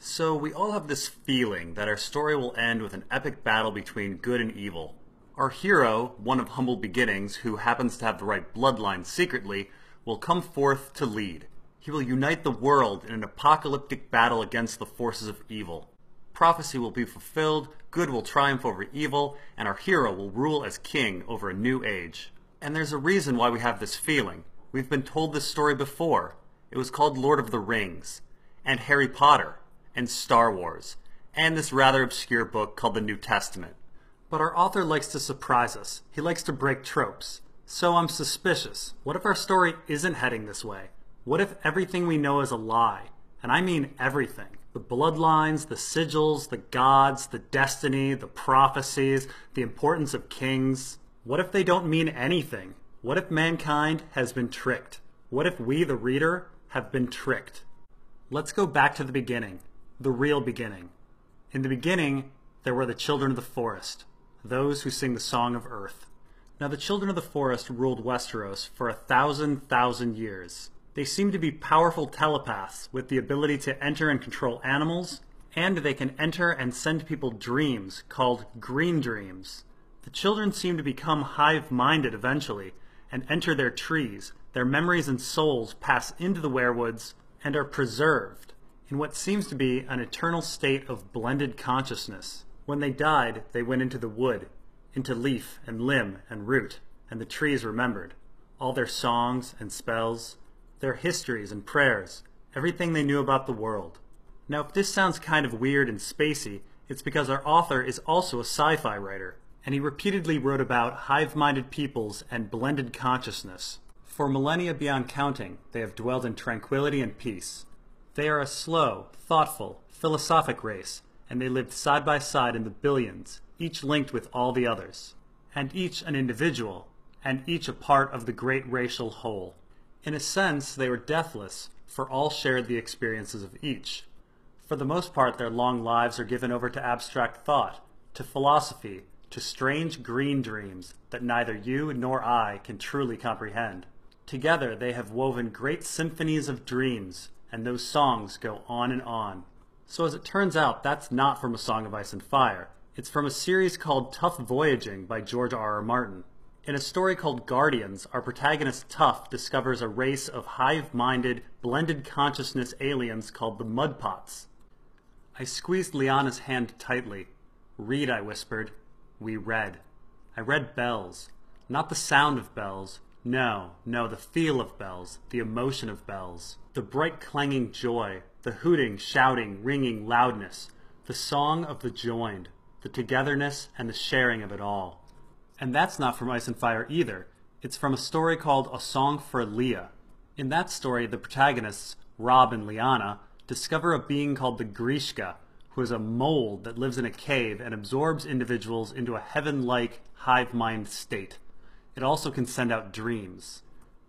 So we all have this feeling that our story will end with an epic battle between good and evil. Our hero, one of humble beginnings who happens to have the right bloodline secretly, will come forth to lead. He will unite the world in an apocalyptic battle against the forces of evil. Prophecy will be fulfilled, good will triumph over evil, and our hero will rule as king over a new age. And there's a reason why we have this feeling. We've been told this story before. It was called Lord of the Rings, and Harry Potter, and Star Wars, and this rather obscure book called the New Testament. But our author likes to surprise us. He likes to break tropes. So I'm suspicious. What if our story isn't heading this way? What if everything we know is a lie? And I mean everything. The bloodlines, the sigils, the gods, the destiny, the prophecies, the importance of kings. What if they don't mean anything? What if mankind has been tricked? What if we, the reader, have been tricked? Let's go back to the beginning. The real beginning. In the beginning, there were the children of the forest, those who sing the song of earth. Now the children of the forest ruled Westeros for 1,000 years. They seem to be powerful telepaths with the ability to enter and control animals, and they can enter and send people dreams called green dreams. The children seem to become hive-minded eventually and enter their trees. Their memories and souls pass into the werewoods and are preserved in what seems to be an eternal state of blended consciousness. When they died, they went into the wood, into leaf and limb and root, and the trees remembered. All their songs and spells, their histories and prayers, everything they knew about the world. Now if this sounds kind of weird and spacey, it's because our author is also a sci-fi writer, and he repeatedly wrote about hive-minded peoples and blended consciousness. For millennia beyond counting, they have dwelled in tranquility and peace. They are a slow, thoughtful, philosophic race, and they lived side by side in the billions, each linked with all the others, and each an individual, and each a part of the great racial whole. In a sense, they were deathless, for all shared the experiences of each. For the most part, their long lives are given over to abstract thought, to philosophy, to strange green dreams that neither you nor I can truly comprehend. Together they have woven great symphonies of dreams, and those songs go on and on. So as it turns out, that's not from A Song of Ice and Fire. It's from a series called Tough Voyaging by George R.R. Martin. In a story called Guardians, our protagonist Tough discovers a race of hive-minded, blended consciousness aliens called the Mudpots. I squeezed Lyanna's hand tightly. "Read," I whispered. We read. I read bells. Not the sound of bells. No, the feel of bells, the emotion of bells. The bright clanging joy, the hooting, shouting, ringing loudness, the song of the joined, the togetherness and the sharing of it all. And that's not from Ice and Fire either. It's from a story called A Song for Leah. In that story, the protagonists, Rob and Lyanna, discover a being called the Grishka, who is a mold that lives in a cave and absorbs individuals into a heaven-like hive-mind state. It also can send out dreams.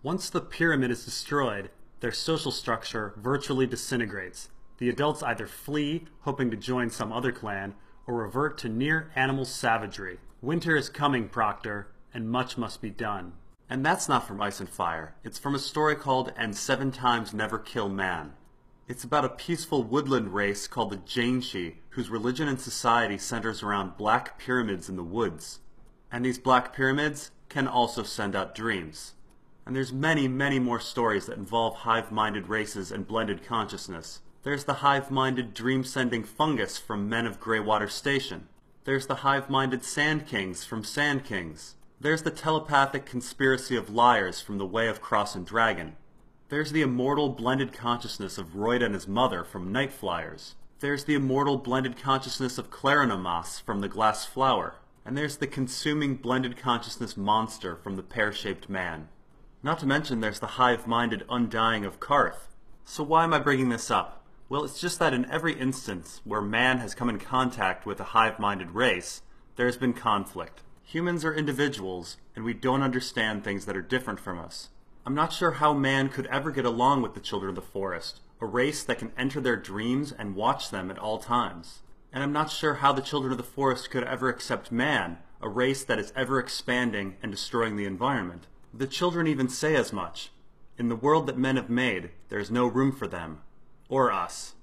Once the pyramid is destroyed, their social structure virtually disintegrates. The adults either flee, hoping to join some other clan, or revert to near animal savagery. Winter is coming, Proctor, and much must be done. And that's not from Ice and Fire. It's from a story called And 7 Times Never Kill Man. It's about a peaceful woodland race called the Janshi, whose religion and society centers around black pyramids in the woods. And these black pyramids can also send out dreams. And there's many more stories that involve hive-minded races and blended consciousness. There's the hive-minded dream-sending fungus from Men of Greywater Station. There's the hive-minded Sand Kings from Sand Kings. There's the telepathic conspiracy of liars from The Way of Cross and Dragon. There's the immortal blended consciousness of Royd and his mother from Night Flyers. There's the immortal blended consciousness of Clarinamas from The Glass Flower. And there's the consuming blended consciousness monster from The Pear-Shaped Man. Not to mention there's the hive-minded undying of Karth. So why am I bringing this up? Well, it's just that in every instance where man has come in contact with a hive-minded race, there has been conflict. Humans are individuals, and we don't understand things that are different from us. I'm not sure how man could ever get along with the children of the forest, a race that can enter their dreams and watch them at all times. And I'm not sure how the children of the forest could ever accept man, a race that is ever expanding and destroying the environment. The children even say as much. In the world that men have made, there is no room for them. Or us.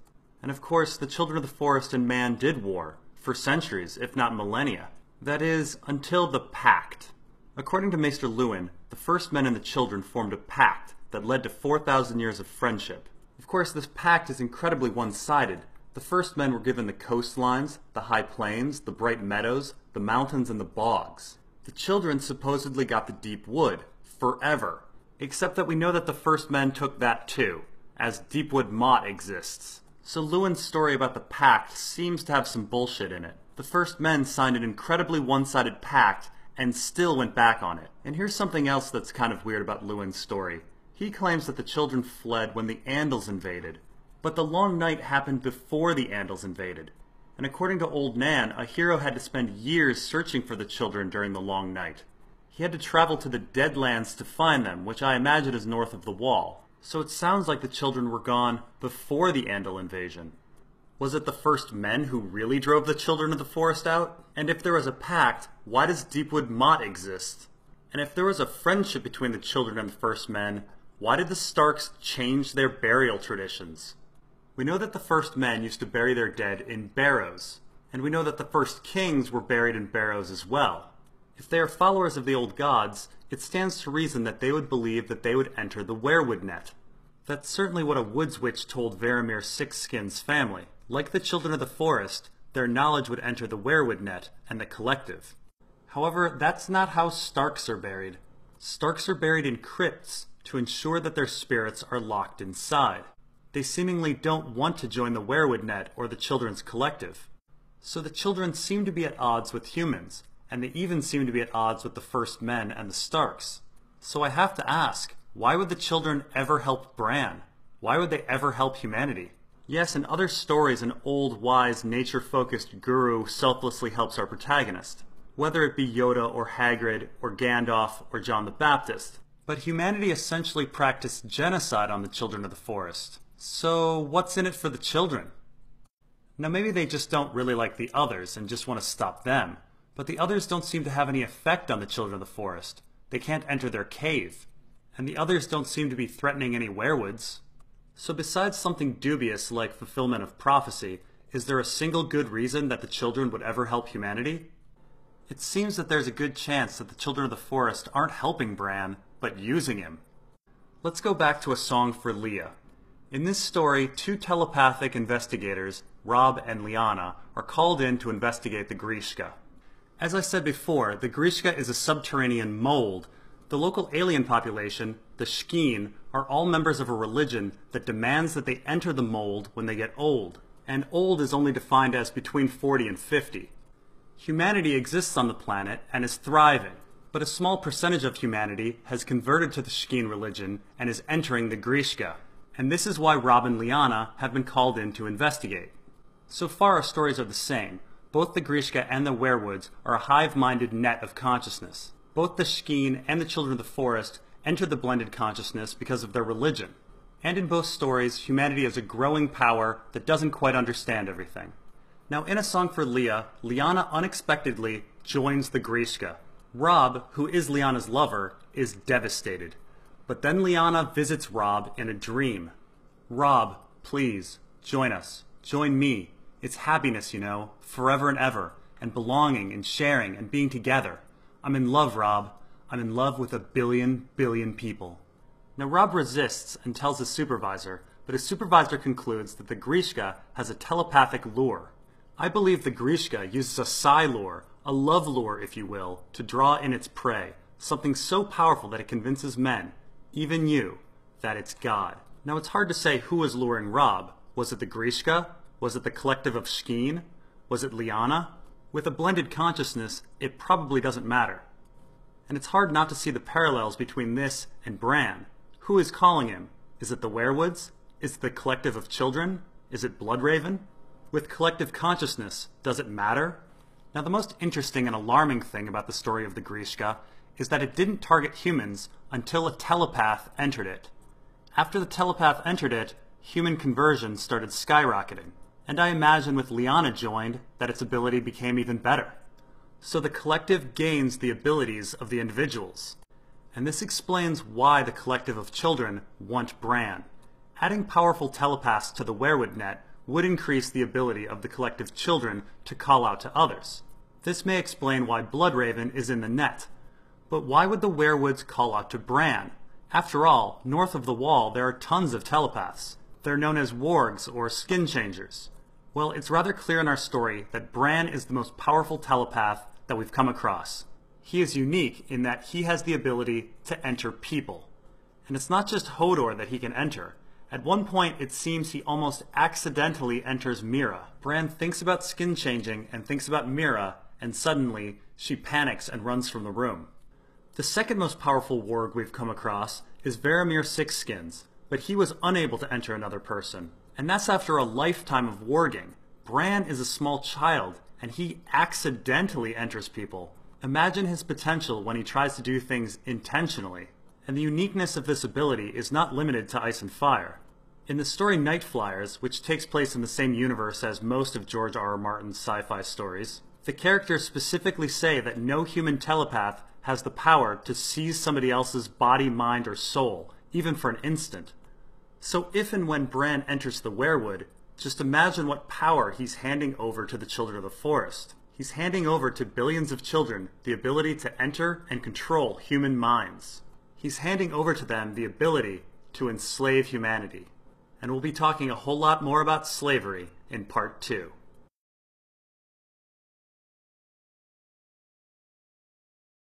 And of course, the children of the forest and man did war, for centuries, if not millennia. That is, until the pact. According to Maester Luwin, the first men and the children formed a pact that led to 4,000 years of friendship. Of course, this pact is incredibly one-sided. The first men were given the coastlines, the high plains, the bright meadows, the mountains, and the bogs. The children supposedly got the deep wood, forever. Except that we know that the first men took that too, as Deepwood Motte exists. So Luwin's story about the pact seems to have some bullshit in it. The first men signed an incredibly one-sided pact and still went back on it. And here's something else that's kind of weird about Luwin's story. He claims that the children fled when the Andals invaded. But the Long Night happened before the Andals invaded. And according to Old Nan, a hero had to spend years searching for the children during the Long Night. He had to travel to the Deadlands to find them, which I imagine is north of the Wall. So it sounds like the children were gone before the Andal invasion. Was it the first men who really drove the children of the forest out? And if there was a pact, why does Deepwood Motte exist? And if there was a friendship between the children and the first men, why did the Starks change their burial traditions? We know that the first men used to bury their dead in barrows, and we know that the first kings were buried in barrows as well. If they are followers of the old gods, it stands to reason that they would believe that they would enter the werewood net. That's certainly what a woods witch told Varamir Sixskin's family. Like the children of the forest, their knowledge would enter the werewood net and the collective. However, that's not how Starks are buried. Starks are buried in crypts to ensure that their spirits are locked inside. They seemingly don't want to join the werewood net or the children's collective. So the children seem to be at odds with humans, and they even seem to be at odds with the first men and the Starks. So I have to ask, why would the children ever help Bran? Why would they ever help humanity? Yes, in other stories, an old, wise, nature-focused guru selflessly helps our protagonist, whether it be Yoda or Hagrid or Gandalf or John the Baptist. But humanity essentially practiced genocide on the children of the forest. So what's in it for the children? Now maybe they just don't really like the others and just want to stop them. But the others don't seem to have any effect on the children of the forest. They can't enter their cave. And the others don't seem to be threatening any werewoods. So besides something dubious like fulfillment of prophecy, is there a single good reason that the children would ever help humanity? It seems that there's a good chance that the children of the forest aren't helping Bran, but using him. Let's go back to A Song for Leah. In this story, two telepathic investigators, Robb and Lyanna, are called in to investigate the Grishka. As I said before, the Grishka is a subterranean mold. The local alien population, the Shkeen, are all members of a religion that demands that they enter the mold when they get old. And old is only defined as between 40 and 50. Humanity exists on the planet and is thriving, but a small percentage of humanity has converted to the Shkeen religion and is entering the Grishka. And this is why Robb and Lyanna have been called in to investigate. So far our stories are the same. Both the Grishka and the werewoods are a hive-minded net of consciousness. Both the Shkeen and the children of the forest enter the blended consciousness because of their religion. And in both stories, humanity is a growing power that doesn't quite understand everything. Now in A Song for Leah, Lyanna unexpectedly joins the Grishka. Robb, who is Lyanna's lover, is devastated. But then Lyanna visits Robb in a dream. Robb, please, join us. Join me. It's happiness, you know, forever and ever, and belonging and sharing and being together. I'm in love, Robb. I'm in love with a billion people. Now Robb resists and tells his supervisor, but his supervisor concludes that the Grishka has a telepathic lure. I believe the Grishka uses a psi lure, a love lure if you will, to draw in its prey, something so powerful that it convinces men, even you, that it's God. Now it's hard to say who was luring Robb. Was it the Grishka? Was it the collective of Shkeen? Was it Lyanna? With a blended consciousness, it probably doesn't matter. And it's hard not to see the parallels between this and Bran. Who is calling him? Is it the werewoods? Is it the collective of children? Is it Bloodraven? With collective consciousness, does it matter? Now the most interesting and alarming thing about the story of the Grishka is that it didn't target humans until a telepath entered it. After the telepath entered it, human conversion started skyrocketing. And I imagine with Lyanna joined, that its ability became even better. So the collective gains the abilities of the individuals. and this explains why the collective of children want Bran. Adding powerful telepaths to the werewood net would increase the ability of the collective children to call out to others. This may explain why Bloodraven is in the net. But why would the werewoods call out to Bran? After all, north of the wall there are tons of telepaths. They're known as wargs or skin changers. Well, it's rather clear in our story that Bran is the most powerful telepath that we've come across. He is unique in that he has the ability to enter people. And it's not just Hodor that he can enter. At one point, it seems he almost accidentally enters Mira. Bran thinks about skin changing and thinks about Mira, and suddenly she panics and runs from the room. The second most powerful warg we've come across is Varamir Sixskins, but he was unable to enter another person. And that's after a lifetime of warging. Bran is a small child, and he accidentally enters people. Imagine his potential when he tries to do things intentionally. And the uniqueness of this ability is not limited to ice and fire. In the story Night Flyers, which takes place in the same universe as most of George R.R. Martin's sci-fi stories, the characters specifically say that no human telepath has the power to seize somebody else's body, mind, or soul, even for an instant. So if and when Bran enters the werewood, just imagine what power he's handing over to the children of the forest. He's handing over to billions of children the ability to enter and control human minds. He's handing over to them the ability to enslave humanity. And we'll be talking a whole lot more about slavery in Part 2.